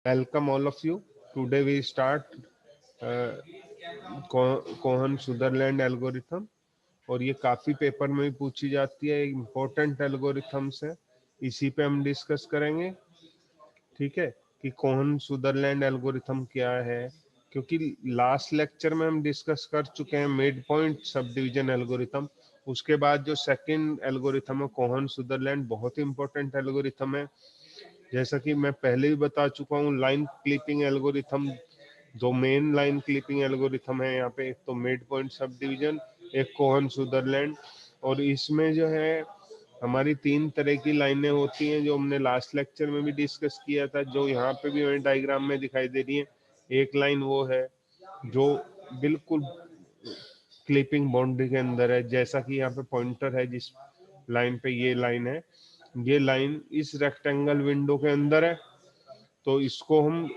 Welcome all of you. Today we start uh, Cohen Sutherland algorithm और ये काफी paper में भी पूछी जाती है, इम्पोर्टेंट एल्गोरिथम्स है, इसी पे हम डिस्कस करेंगे। ठीक है कि कोहन सुदरलैंड एल्गोरिथम क्या है, क्योंकि लास्ट लेक्चर में हम डिस्कस कर चुके हैं mid point sub division algorithm. उसके बाद जो सेकंड एल्गोरिथम है कोहन सुदरलैंड, बहुत ही इंपॉर्टेंट एल्गोरिथम है। जैसा कि मैं पहले भी बता चुका हूँ, लाइन क्लिपिंग एल्गोरिथम, दो मेन लाइन क्लिपिंग एल्गोरिथम है यहाँ पे, एक तो मिड पॉइंट सब डिवीजन, एक कोहन सुदरलैंड। और इसमें जो है हमारी तीन तरह की लाइनें होती हैं, जो हमने लास्ट लेक्चर में भी डिस्कस किया था, जो यहाँ पे भी हमें डायग्राम में दिखाई दे रही है। एक लाइन वो है जो बिल्कुल क्लिपिंग बाउंड्री के अंदर है, जैसा कि यहाँ पे पॉइंटर है जिस लाइन पे, ये लाइन है, ये लाइन इस रेक्टेंगल विंडो के अंदर है, तो इसको हम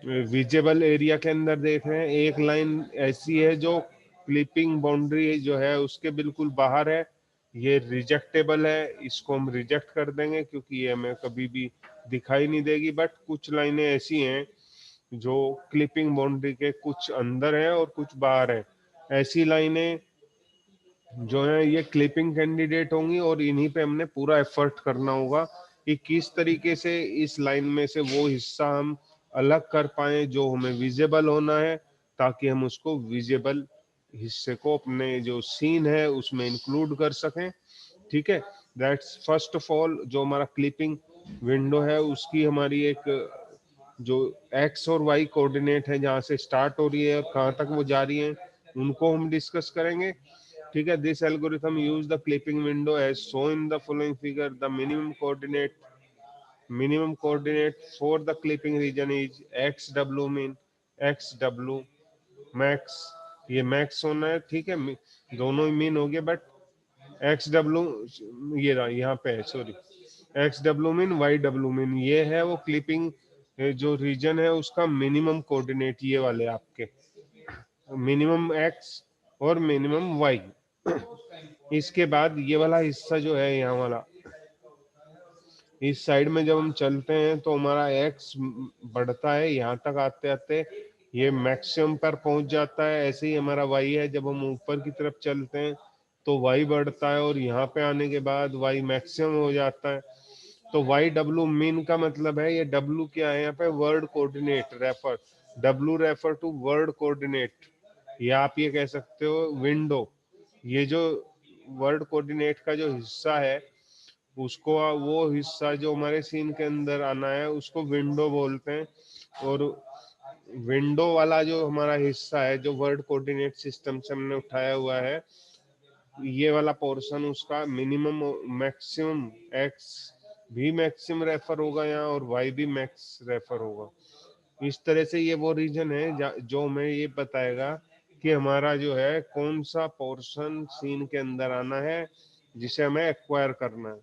विजिबल एरिया के अंदर देख रहे हैं। एक लाइन ऐसी है जो क्लिपिंग बाउंड्री जो है उसके बिल्कुल बाहर है, ये रिजेक्टेबल है, इसको हम रिजेक्ट कर देंगे क्योंकि ये हमें कभी भी दिखाई नहीं देगी। बट कुछ लाइनें ऐसी हैं जो क्लिपिंग बाउंड्री के कुछ अंदर है और कुछ बाहर है। ऐसी लाइनें जो है ये क्लिपिंग कैंडिडेट होंगी और इन्हीं पे हमने पूरा एफर्ट करना होगा कि किस तरीके से इस लाइन में से वो हिस्सा हम अलग कर पाए जो हमें विजिबल होना है, ताकि हम उसको विजिबल हिस्से को अपने जो सीन है उसमें इंक्लूड कर सकें। ठीक है, दैट्स फर्स्ट ऑफ ऑल, जो हमारा क्लिपिंग विंडो है उसकी हमारी एक जो एक्स और वाई कोऑर्डिनेट है, जहाँ से स्टार्ट हो रही है और कहाँ तक वो जा रही है, उनको हम डिस्कस करेंगे। ठीक है, this algorithm use the clipping window as shown in the following figure. The minimum coordinate for the clipping region is xw min, xw max, ये मैक्स होना है। ठीक है, दोनों ही मीन हो गए, बट एक्स डब्ल्यू ये रहा यहाँ पे है, sorry, X W mean Y W mean, ये है वो क्लिपिंग जो रीजन है उसका मिनिमम कोऑर्डिनेट, ये वाले आपके मिनिमम एक्स और मिनिमम वाई। इसके बाद ये वाला हिस्सा जो है यहाँ वाला, इस साइड में जब हम चलते हैं तो हमारा एक्स बढ़ता है, यहाँ तक आते आते ये मैक्सिमम पर पहुंच जाता है। ऐसे ही हमारा वाई है, जब हम ऊपर की तरफ चलते हैं तो वाई बढ़ता है और यहाँ पे आने के बाद वाई मैक्सिमम हो जाता है। तो वाई डब्ल्यू मीन का मतलब है, ये डब्ल्यू क्या है यहाँ पे, वर्ड कोऑर्डिनेट रेफर, डब्ल्यू रेफर टू वर्ड कोऑर्डिनेट, या आप ये कह सकते हो विंडो। ये जो वर्ड कोऑर्डिनेट का जो हिस्सा है उसको, वो हिस्सा जो हमारे सीन के अंदर आना है उसको विंडो बोलते हैं। और विंडो वाला जो हमारा हिस्सा है जो वर्ड कोऑर्डिनेट सिस्टम से हमने उठाया हुआ है, ये वाला पोर्शन उसका मिनिमम मैक्सिमम एक्स भी मैक्सिमम रेफर होगा यहाँ, और वाई भी मैक्स रेफर होगा। इस तरह से ये वो रीजन है जो हमें ये बताएगा कि हमारा जो है कौन सा पोर्शन सीन के अंदर आना है जिसे हमें एक्वायर करना है।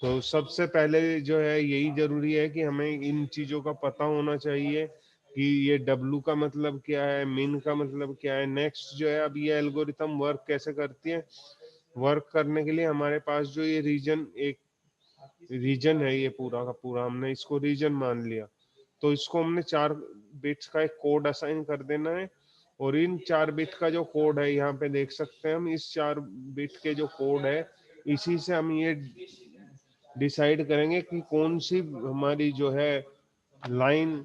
तो सबसे पहले जो है यही जरूरी है कि हमें इन चीजों का पता होना चाहिए कि ये डब्लू का मतलब क्या है, मिन का मतलब क्या है। नेक्स्ट जो है, अब ये एल्गोरिथम वर्क कैसे करती है, वर्क करने के लिए हमारे पास जो ये रीजन, एक रीजन है ये पूरा का पूरा, हमने इसको रीजन मान लिया, तो इसको हमने 4 बिट्स का एक कोड असाइन कर देना है। और इन 4 बिट का जो कोड है यहाँ पे देख सकते हैं हम, इस 4 बिट के जो कोड है इसी से हम ये डिसाइड करेंगे कि कौन सी हमारी जो है लाइन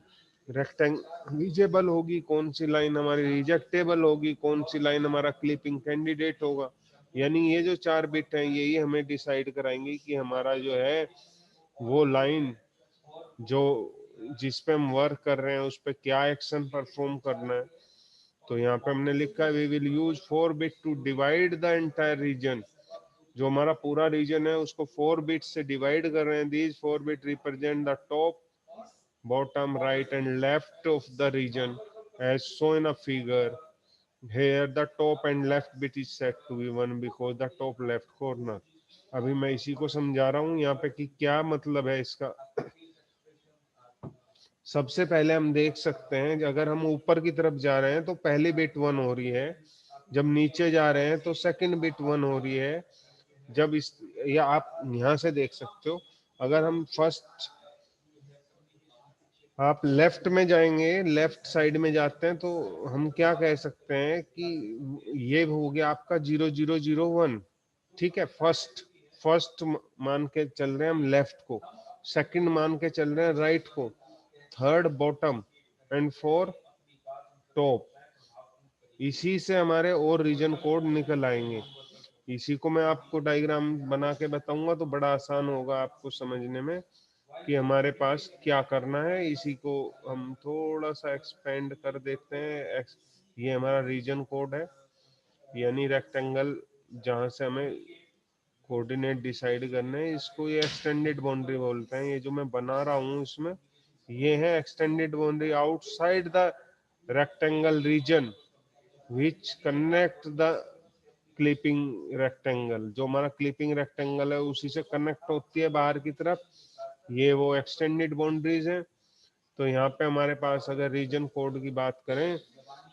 रेक्टेंग विजेबल होगी, कौन सी लाइन हमारी रिजेक्टेबल होगी, कौन सी लाइन हमारा क्लिपिंग कैंडिडेट होगा। यानी ये जो 4 बिट हैं यही हमें डिसाइड कराएंगे कि हमारा जो है वो लाइन जो जिस पे हम वर्क कर रहे हैं उस पे क्या एक्शन परफॉर्म करना है। तो यहाँ पे हमने लिखा है we will use 4 bit to divide the entire region. जो हमारा पूरा रीजन है उसको 4 बिट से डिवाइड कर रहे हैं। These 4 bit represent the top, bottom, right and left of the region as shown in a figure. Here the top and left bit is set to be 1 because the top left corner. अभी मैं इसी को समझा रहा हूँ यहाँ पे कि क्या मतलब है इसका। सबसे पहले हम देख सकते हैं कि अगर हम ऊपर की तरफ जा रहे हैं तो पहली बिट 1 हो रही है, जब नीचे जा रहे हैं तो सेकंड बिट 1 हो रही है। जब इस, या आप यहाँ से देख सकते हो, अगर हम फर्स्ट आप लेफ्ट में जाएंगे, लेफ्ट साइड में जाते हैं तो हम क्या कह सकते हैं कि ये हो गया आपका 0001। ठीक है, फर्स्ट फर्स्ट मान के चल रहे हैं हम लेफ्ट को, सेकंड मान के चल रहे हैं राइट को, third bottom and four top. इसी से हमारे और रीजन कोड निकल आएंगे। इसी को मैं आपको डायग्राम बना के बताऊंगा तो बड़ा आसान होगा आपको समझने में कि हमारे पास क्या करना है। इसी को हम थोड़ा सा एक्सपेंड कर देते हैं। ये हमारा रीजन कोड है, यानी रेक्टेंगल जहां से हमें कोऑर्डिनेट डिसाइड करने हैं, इसको ये एक्सटेंडेड बाउंड्री बोलते हैं। ये जो मैं बना रहा हूँ इसमें, ये है extended boundary outside the rectangle region which connect the clipping rectangle. जो हमारा क्लिपिंग रेक्टेंगल है उसी से कनेक्ट होती है बाहर की तरफ, ये वो एक्सटेंडेड बाउंड्रीज हैं। तो यहाँ पे हमारे पास अगर रीजन कोड की बात करें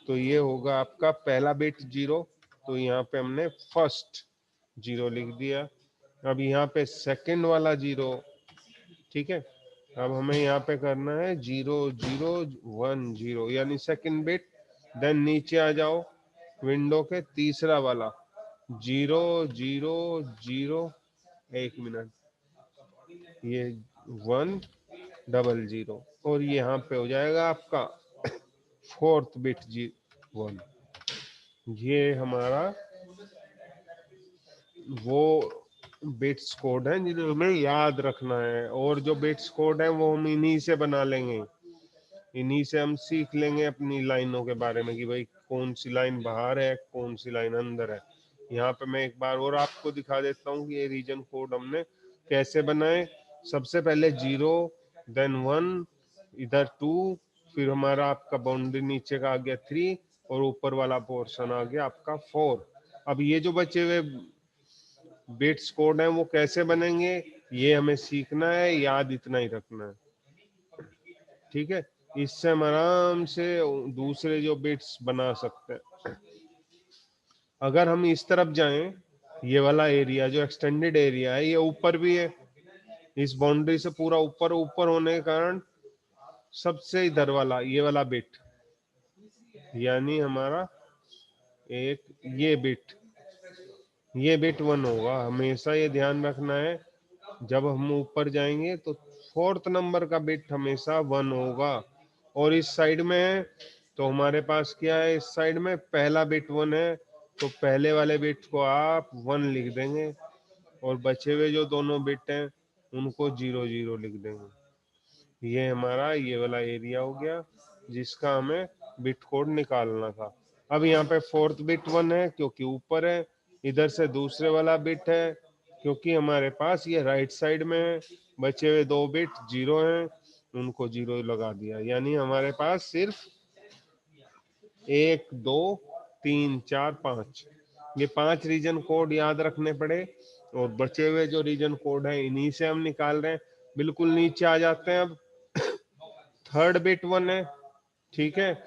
तो ये होगा आपका पहला बिट 0, तो यहाँ पे हमने फर्स्ट 0 लिख दिया। अब यहाँ पे सेकंड वाला 0, ठीक है। अब हमें यहाँ पे करना है 0010, यानी सेकंड बिट। देन नीचे आ जाओ विंडो के तीसरा वाला 000, एक मिनट, ये 100, और ये यहाँ पे हो जाएगा आपका फोर्थ बिट 1। ये हमारा वो बिट्स कोड है जिन्हें हमें याद रखना है, और जो बिट्स कोड है वो हम इन्हीं से बना लेंगे। इन्हीं से हम सीख लेंगे अपनी लाइनों के बारे में कि भाई कौन सी लाइन बाहर है, कौन सी लाइन अंदर है। यहाँ पे मैं एक बार और आपको दिखा देता हूँ कि ये रीजन कोड हमने कैसे बनाए। सबसे पहले 0, देन 1, इधर 2, फिर हमारा आपका बाउंड्री नीचे का आ गया 3, और ऊपर वाला पोर्शन आ गया आपका 4। अब ये जो बचे हुए बिट्स कोड हैं वो कैसे बनेंगे, ये हमें सीखना है, याद इतना ही रखना है। ठीक है, इससे हम आराम से दूसरे जो बिट्स बना सकते हैं। अगर हम इस तरफ जाएं, ये वाला एरिया जो एक्सटेंडेड एरिया है ये ऊपर भी है, इस बाउंड्री से पूरा ऊपर ऊपर होने के कारण सबसे इधर वाला ये वाला बिट, यानी हमारा एक ये बिट 1 होगा। हमेशा ये ध्यान रखना है, जब हम ऊपर जाएंगे तो फोर्थ नंबर का बिट हमेशा 1 होगा। और इस साइड में है तो हमारे पास क्या है, इस साइड में पहला बिट 1 है तो पहले वाले बिट को आप 1 लिख देंगे, और बचे हुए जो दोनों बिट हैं उनको 00 लिख देंगे। ये हमारा ये वाला एरिया हो गया जिसका हमें बिट कोड निकालना था। अब यहाँ पे फोर्थ बिट 1 है क्योंकि ऊपर है, इधर से दूसरे वाला बिट है क्योंकि हमारे पास ये राइट साइड में है, बचे हुए दो बिट 0 हैं, उनको 0 लगा दिया। यानी हमारे पास सिर्फ 1 2 3 4 5, ये 5 रीजन कोड याद रखने पड़े, और बचे हुए जो रीजन कोड है इन्हीं से हम निकाल रहे हैं। बिल्कुल नीचे आ जाते हैं। अब थर्ड बिट 1 है, ठीक है,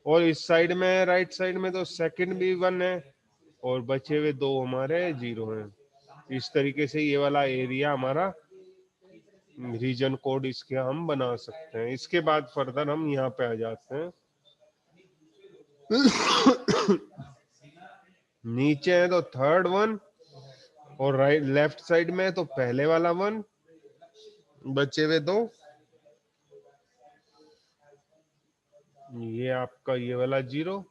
और इस साइड में राइट साइड में तो सेकंड भी 1 है, और बचे हुए दो हमारे 0 हैं। इस तरीके से ये वाला एरिया हमारा रीजन कोड इसके हम बना सकते हैं। इसके बाद फर्दर हम यहाँ पे आ जाते हैं। नीचे है तो थर्ड 1, और राइट लेफ्ट साइड में है तो पहले वाला 1, बचे हुए दो, ये आपका ये वाला 0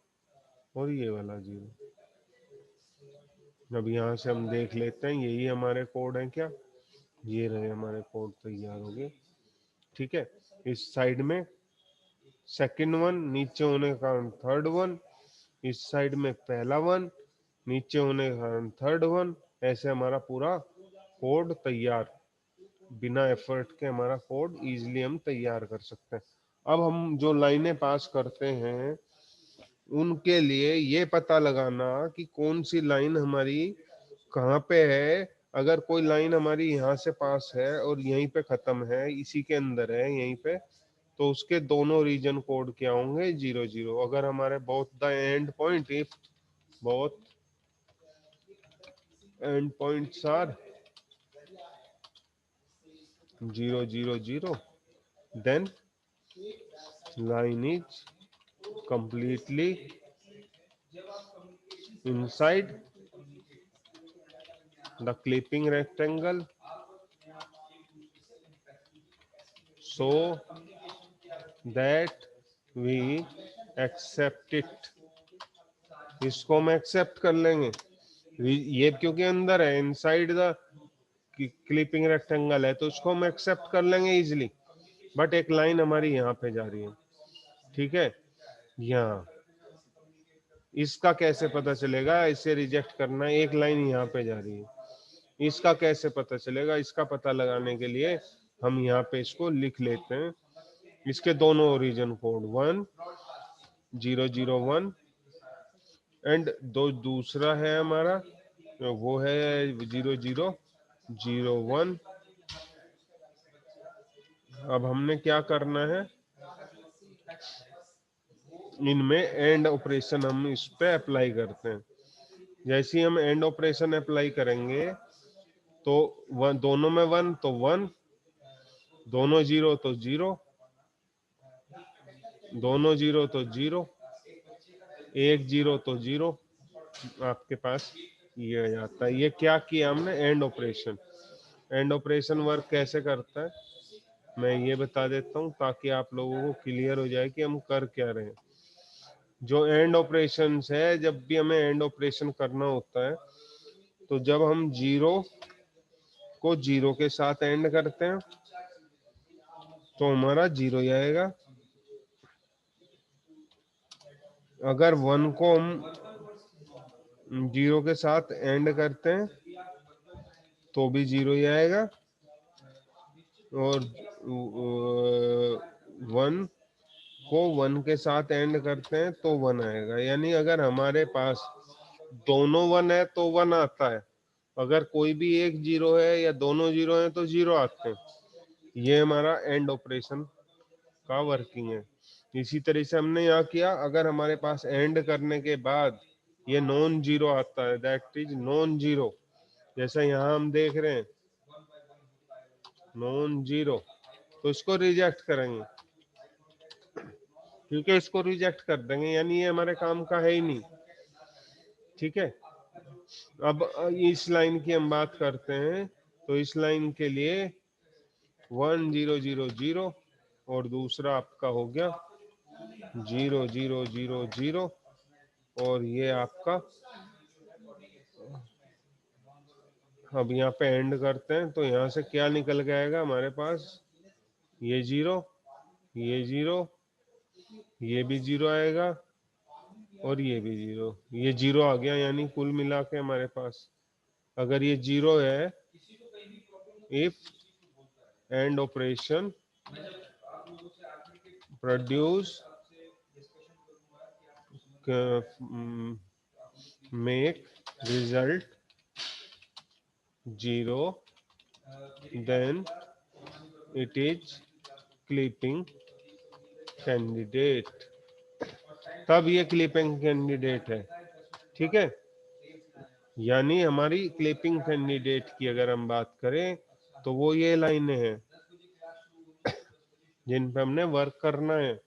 और ये वाला 0। अब यहाँ से हम देख लेते हैं यही हमारे कोड है क्या। ये रहे हमारे कोड तैयार हो गए। ठीक है, इस साइड में सेकंड 1, नीचे होने के कारण थर्ड 1, इस साइड में पहला 1, नीचे होने के कारण थर्ड 1। ऐसे हमारा पूरा कोड तैयार, बिना एफर्ट के हमारा कोड इजीली हम तैयार कर सकते हैं। अब हम जो लाइनें पास करते हैं उनके लिए ये पता लगाना कि कौन सी लाइन हमारी कहाँ पे है। अगर कोई लाइन हमारी यहाँ से पास है और यहीं पे खत्म है, इसी के अंदर है यहीं पे, तो उसके दोनों रीजन कोड क्या होंगे, 00। अगर हमारे both the end point, if both end points are 000, then line is completely inside the clipping rectangle, so that we accept it. इसको हम एक्सेप्ट कर लेंगे, ये क्योंकि अंदर है, इनसाइड द क्लिपिंग रेक्टेंगल है, तो उसको हम एक्सेप्ट कर लेंगे इजिली। बट एक लाइन हमारी यहाँ पे जा रही है, ठीक है, यहाँ, इसका कैसे पता चलेगा? इसे रिजेक्ट करना है, एक लाइन यहाँ पे जा रही है, इसका कैसे पता चलेगा? इसका पता लगाने के लिए हम यहाँ पे इसको लिख लेते हैं, इसके दोनों ओरिजिन कोड 1001 एंड दूसरा है हमारा, वो है 0001। अब हमने क्या करना है, इनमें एंड ऑपरेशन हम इस पे अप्लाई करते हैं। जैसे ही हम एंड ऑपरेशन अप्लाई करेंगे तो दोनों में 1 तो 1, दोनों 0 तो 0, दोनों 0 तो 0, एक 0 तो 0, आपके पास ये आ जाता है। ये क्या किया हमने? And operation. And operation work कैसे करता है मैं ये बता देता हूँ, ताकि आप लोगों को क्लियर हो जाए कि हम कर क्या रहे हैं। जो एंड ऑपरेशन है, जब भी हमें एंड ऑपरेशन करना होता है, तो जब हम 0 को 0 के साथ एंड करते हैं तो हमारा 0 ही आएगा। अगर 1 को हम 0 के साथ एंड करते हैं तो भी 0 ही आएगा, और 1 को 1 के साथ एंड करते हैं तो 1 आएगा। यानी अगर हमारे पास दोनों 1 है तो 1 आता है, अगर कोई भी एक 0 है या दोनों 0 है तो 0 आते हैं। ये हमारा एंड ऑपरेशन का वर्किंग है। इसी तरह से हमने यहाँ किया, अगर हमारे पास एंड करने के बाद ये नॉन जीरो आता है, दैट इज नॉन जीरो, जैसा यहाँ हम देख रहे हैं नॉन जीरो, तो इसको रिजेक्ट करेंगे, क्योंकि इसको रिजेक्ट कर देंगे, यानी ये हमारे काम का है ही नहीं, ठीक है। अब इस लाइन की हम बात करते हैं, तो इस लाइन के लिए 1 0 0 0 और दूसरा आपका हो गया 0 0 0 0, और ये आपका, अब यहाँ पे एंड करते हैं तो यहाँ से क्या निकल के आएगा हमारे पास? ये 0, ये 0, ये भी 0 आएगा, और ये भी 0, ये 0 आ गया। यानी कुल मिला के हमारे पास, अगर ये 0 है, if and operation produce make result 0, then it is clipping candidate, तब ये क्लिपिंग कैंडिडेट है, ठीक है। यानी हमारी क्लिपिंग कैंडिडेट की अगर हम बात करें तो वो ये लाइनें हैं जिन पे हमने वर्क करना है,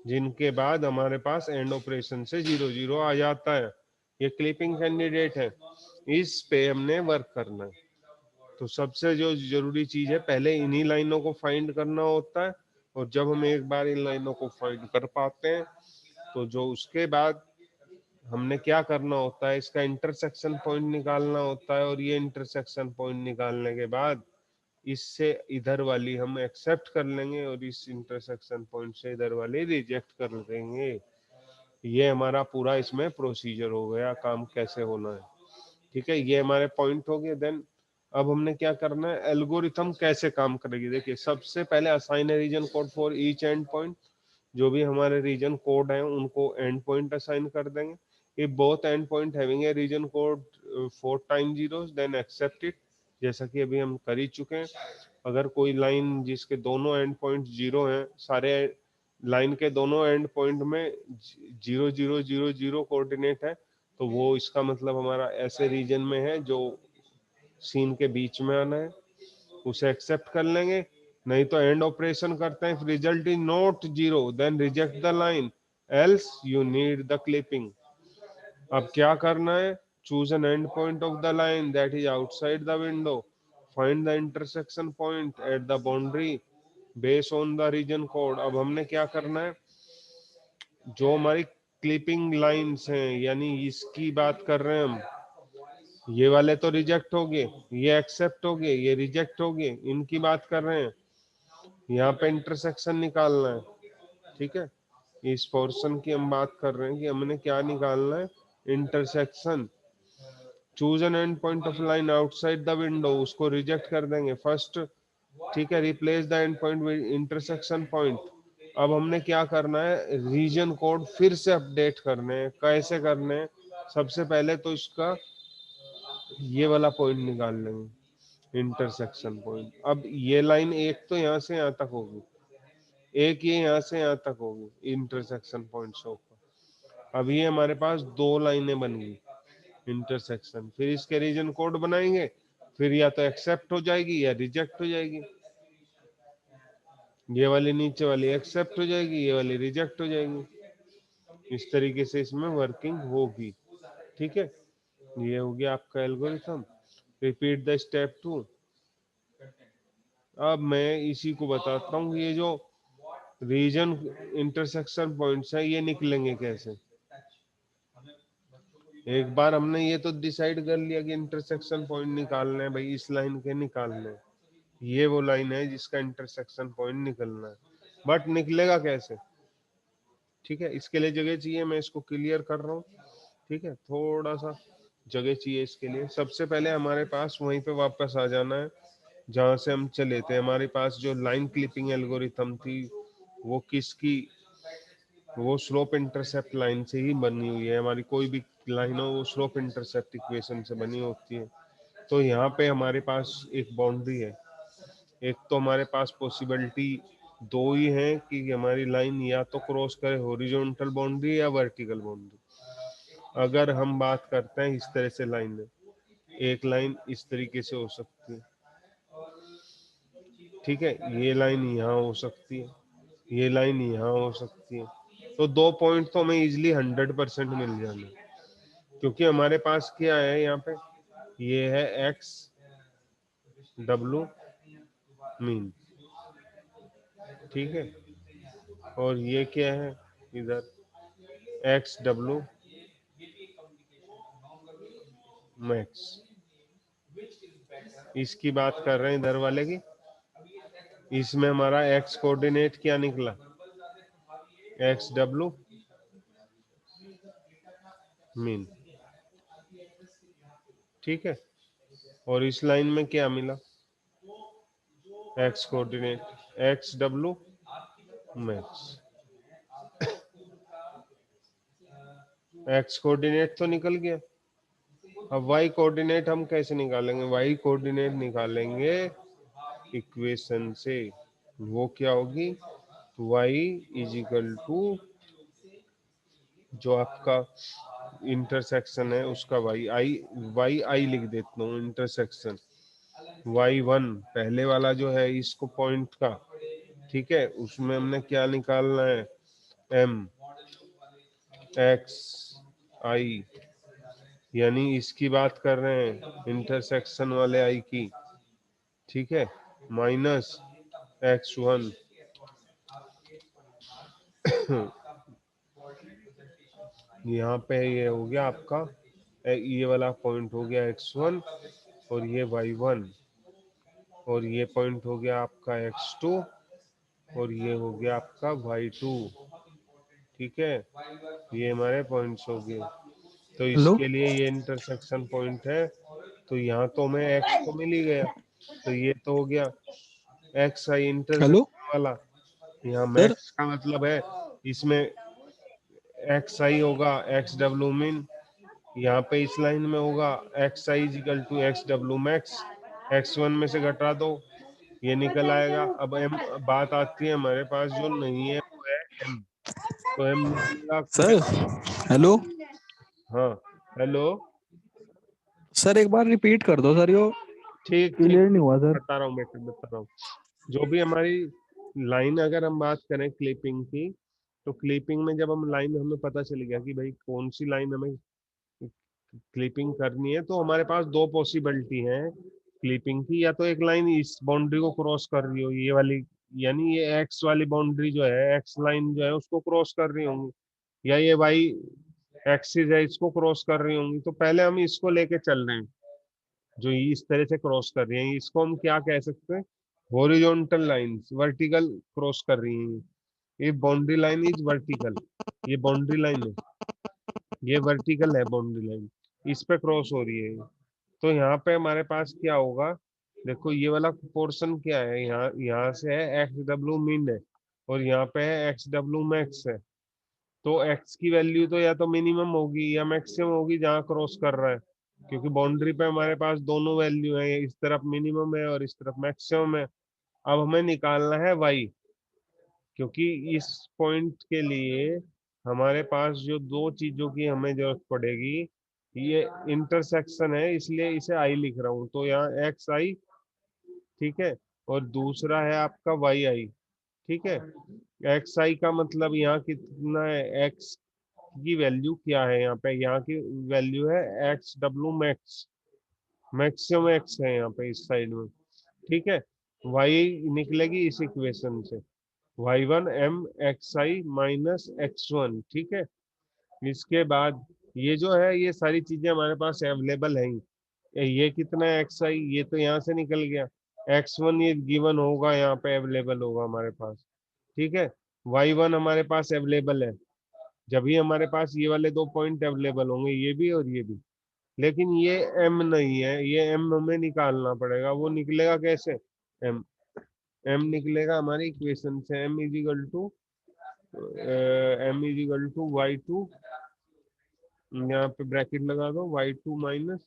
जिनके बाद हमारे पास एंड ऑपरेशन से 0 0 आ जाता है, ये क्लिपिंग कैंडिडेट है, इस पे हमने वर्क करना है। तो सबसे जो जरूरी चीज है, पहले इन्हीं लाइनों को फाइंड करना होता है, और जब हम एक बार इन लाइनों को फाइंड कर पाते हैं तो जो उसके बाद हमने क्या करना होता है, इसका इंटरसेक्शन पॉइंट निकालना होता है, और ये इंटरसेक्शन पॉइंट निकालने के बाद इससे इधर वाली हम एक्सेप्ट कर लेंगे, और इस इंटरसेक्शन पॉइंट से इधर वाली रिजेक्ट कर देंगे। ये हमारा पूरा इसमें प्रोसीजर हो गया, काम कैसे होना है, ठीक है। ये हमारे पॉइंट हो गए। देन अब हमने क्या करना है, एल्गोरिथम कैसे काम करेगी। देखिए, सबसे पहले assign a region code for each end point, जो भी हमारे रीजन कोड है उनको एंड पॉइंट असाइन कर देंगे। If both end point having a region code 4 time zeros then accept it, जैसा कि अभी हम कर ही चुके हैं। अगर कोई लाइन जिसके दोनों एंड पॉइंट 0 हैं, सारे लाइन के दोनों एंड पॉइंट में 0 0 0 0 कोऑर्डिनेट है, तो वो इसका मतलब हमारा ऐसे रीजन में है जो सीन के बीच में आना है, उसे एक्सेप्ट कर लेंगे। नहीं तो एंड ऑपरेशन करते हैं, result is not zero then reject the line else you need the clipping. अब क्या करना है, choose an end point of the line that is outside the window, find the intersection point at the boundary base on the region code. अब हमने क्या करना है, जो हमारी क्लिपिंग लाइंस हैं, यानी इसकी बात कर रहे हैं हम, ये वाले तो रिजेक्ट हो गए, ये एक्सेप्ट हो गए, ये रिजेक्ट हो गए, इनकी बात कर रहे हैं। यहाँ पे इंटरसेक्शन निकालना है, ठीक है। इस पोर्शन की हम बात कर रहे हैं कि हमने क्या निकालना है, intersection. Choose an end point of line outside the window, उसको रिजेक्ट कर देंगे फर्स्ट, ठीक है। Replace the end point with intersection point. अब हमने क्या करना है, रीजन कोड फिर से अपडेट करने हैं। कैसे करने हैं, सबसे पहले तो इसका ये वाला पॉइंट निकाल लेंगे, इंटरसेक्शन पॉइंट। अब ये लाइन एक तो यहाँ से यहाँ तक होगी, एक ये यहाँ से यहाँ तक होगी इंटरसेक्शन पॉइंट से ऊपर। अब ये हमारे पास दो लाइनें बन गई इंटरसेक्शन, फिर इसके रीजन कोड बनाएंगे, फिर या तो एक्सेप्ट हो जाएगी या रिजेक्ट हो जाएगी। ये वाली नीचे वाली एक्सेप्ट हो जाएगी, ये वाली रिजेक्ट हो जाएगी। इस तरीके से इसमें वर्किंग होगी, ठीक है। ये हो गया आपका एल्गोरिथम। Repeat the step 2। अब मैं इसी को बताता हूँ, ये जो रीजन इंटरसेक्शन पॉइंट्स है ये निकलेंगे कैसे। एक बार हमने ये तो डिसाइड कर लिया कि इंटरसेक्शन पॉइंट निकालना है भाई, इस लाइन के निकालने हैं, ये वो लाइन है जिसका इंटरसेक्शन पॉइंट निकलना है, बट निकलेगा कैसे, ठीक है। इसके लिए जगह चाहिए, मैं इसको क्लियर कर रहा हूँ, ठीक है। थोड़ा सा जगह चाहिए इसके लिए। सबसे पहले हमारे पास वहीं पे वापस आ जाना है जहां से हम चले थे। हमारे पास जो लाइन क्लिपिंग एल्गोरिथम थी वो किसकी, वो स्लोप इंटरसेप्ट लाइन से ही बनी हुई है। हमारी कोई भी लाइन हो वो स्लोप इंटरसेप्ट इक्वेशन से बनी होती है। तो यहाँ पे हमारे पास एक बाउंड्री है, एक तो हमारे पास पॉसिबिलिटी दो ही है कि हमारी लाइन या तो क्रॉस करे हॉरिजॉन्टल बाउंड्री या वर्टिकल बाउंड्री। अगर हम बात करते हैं इस तरह से लाइन है, एक लाइन इस तरीके से हो सकती है, ठीक है। ये लाइन यहाँ हो सकती है, ये लाइन यहाँ हो सकती है। तो दो पॉइंट तो हमें इजिली 100% मिल जाना, क्योंकि हमारे पास क्या है यहाँ पे, ये है एक्स डब्लू मीन, ठीक है। और ये क्या है इधर, एक्स डब्लू मैक्स। इसकी बात कर रहे हैं इधर वाले की। इसमें हमारा एक्स कोऑर्डिनेट क्या निकला, एक्स डब्लू मीन, ठीक है। और इस लाइन में क्या मिला, x coordinate x W max. X coordinate तो निकल गया। अब वाई कोऑर्डिनेट हम कैसे निकालेंगे, वाई कोऑर्डिनेट निकालेंगे इक्वेशन से। वो क्या होगी, वाई इज इक्वल टू जो आपका इंटरसेक्शन है उसका वाई आई लिख देता हूँ, इंटरसेक्शन y1 पहले वाला जो है इसको पॉइंट का, ठीक है। उसमें हमने क्या निकालना है, m x i, यानी इसकी बात कर रहे हैं इंटरसेक्शन वाले i की, ठीक है, माइनस x1 यहाँ पे ये हो गया आपका, ये वाला पॉइंट हो गया x1 और ये y1, और ये पॉइंट हो गया आपका x2 और ये हो गया आपका y2, ठीक है। ये हमारे पॉइंट्स हो गए। तो हेलो इसके लिए ये इंटरसेक्शन पॉइंट है, तो यहाँ तो हमें x तो मिल ही गया, तो ये तो हो गया एक्स आई हेलो इंटरसेक्शन वाला। यहाँ सर। मैक्स का मतलब है इसमें एक्स आई होगा एक्स डब्ल्यू मीन, यहाँ पे इस लाइन में होगा X I equal to X W max, X one में से घटा दो ये निकल आएगा। अब एम बात आती है हमारे पास जो नहीं है वो है एम, तो एम निकलेगा सर कैसे, हेलो हाँ हेलो, सर, एक बार रिपीट कर दो सर, यो ठीक ठीक क्लियर नहीं ठीक हुआ सर। बता रहा हूँ, मैं बता रहा हूँ। जो भी हमारी लाइन, अगर हम बात करें क्लिपिंग की, तो क्लिपिंग में जब हम लाइन, हमें पता चल गया कि भाई कौन सी लाइन हमें क्लिपिंग करनी है, तो हमारे पास दो पॉसिबिलिटी है क्लिपिंग की। या तो एक लाइन इस बाउंड्री को क्रॉस कर रही हो, ये वाली, यानी ये एक्स वाली बाउंड्री जो है, एक्स लाइन जो है उसको क्रॉस कर रही होंगी, या ये वाई एक्सिस है इसको क्रॉस कर रही होंगी। तो पहले हम इसको लेके चल रहे हैं, जो इस तरह से क्रॉस कर रही हैं, इसको हम क्या कह सकते हैं, हॉरिजॉन्टल लाइंस, वर्टिकल क्रॉस कर रही हैं। ये बाउंड्री लाइन इज वर्टिकल, ये बाउंड्री लाइन है, ये वर्टिकल है बाउंड्री लाइन, इस पे क्रॉस हो रही है। तो यहाँ पे हमारे पास क्या होगा, देखो ये वाला पोर्शन क्या है, यहाँ यहाँ से है एक्स डब्ल्यू मीन है, और यहाँ पे है एक्स डब्ल्यू मैक्स है। तो एक्स की वैल्यू तो या तो मिनिमम होगी या मैक्सिमम होगी जहाँ क्रॉस कर रहा है, क्योंकि बाउंड्री पे हमारे पास दोनों वैल्यू है, इस तरफ मिनिमम है और इस तरफ मैक्सिमम है। अब हमें निकालना है वाई, क्योंकि इस पॉइंट के लिए हमारे पास जो दो चीजों की हमें जरूरत पड़ेगी, ये इंटरसेक्शन है, इसलिए इसे आई लिख रहा हूँ। तो यहाँ एक्स आई, ठीक है, और दूसरा है आपका वाई आई, ठीक है। एक्स आई का मतलब यहाँ कितना है, एक्स की वैल्यू क्या है, यहाँ पे यहाँ की वैल्यू है x W max, maximum x है यहाँ पे इस साइड में, ठीक है। वाई निकलेगी इस इक्वेशन से, वाई वन एम एक्स आई माइनस एक्स वन, ठीक है। इसके बाद ये जो है, ये सारी चीजें हमारे पास अवेलेबल हैं। ये कितना है एक्स आई, ये तो यहाँ से निकल गया, एक्स वन ये गिवन होगा, यहाँ पे अवेलेबल होगा हमारे पास, ठीक है। वाई वन हमारे पास अवेलेबल है, जब भी हमारे पास ये वाले दो पॉइंट अवेलेबल होंगे, ये भी और ये भी। लेकिन ये एम नहीं है, ये एम हमें निकालना पड़ेगा। वो निकलेगा कैसे, एम, एम निकलेगा हमारी इक्वेशन से, M is equal to Y two, यहाँ पे ब्रैकेट लगा दो, Y two minus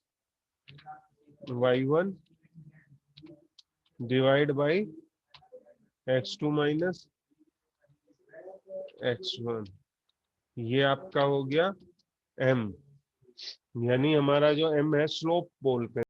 Y one divide by X two minus X one. ये आपका हो गया एम, यानी हमारा जो एम है स्लोप बोलते हैं।